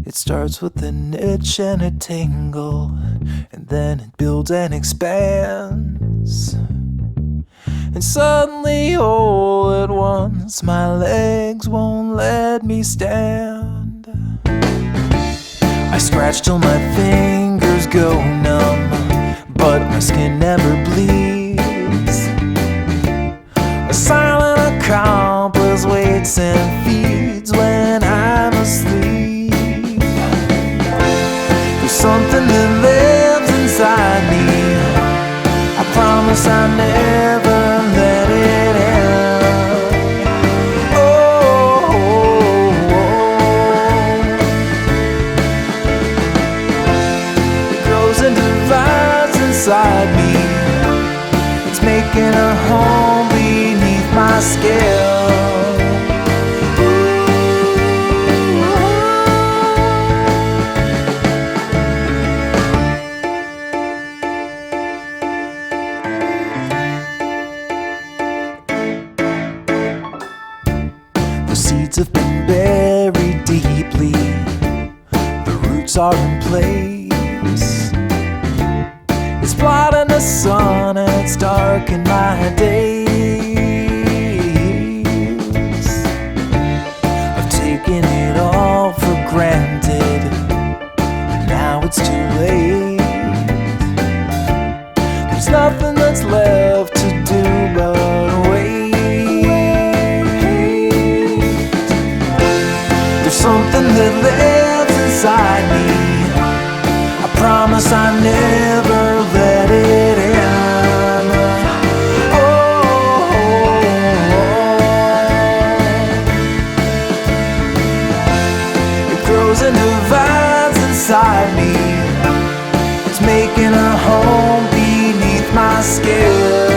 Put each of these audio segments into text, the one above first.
It starts with an itch and a tingle, and then it builds and expands. And suddenly, all at once, my legs won't let me stand. I scratch till my fingers go numb, but my skin never bleeds. A silent accomplice waits and feeds when I'm asleep. There's something that lives inside me. I promise I never let it end. Oh, it grows and divides inside me. It's making a home beneath my skin. Seeds have been buried deeply, the roots are in place. It's blotting the sun and it's darkened my days. I've taken it all for granted, now it's too late. There's nothing that's left to do but wait. Something that lives inside me. I promise I never let it end. Oh, it grows and divides inside me. It's making a home beneath my skin.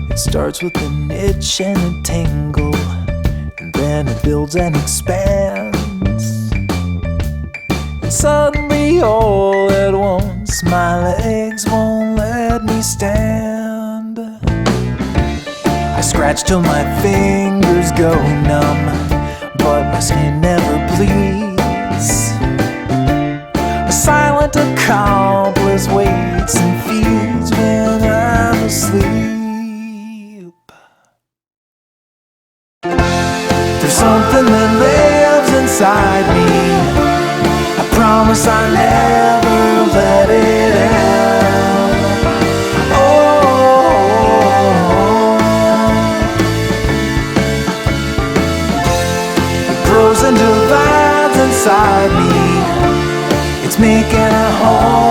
It starts with an itch and a tingle, and then it builds and expands. And suddenly, all at once, my legs won't let me stand. I scratch till my fingers go numb, but my skin never bleeds. A silent accomplice waits and feeds when I'm asleep. There's something that lives inside me. I promise I never let it end. Oh, it grows and divides inside me. It's making a home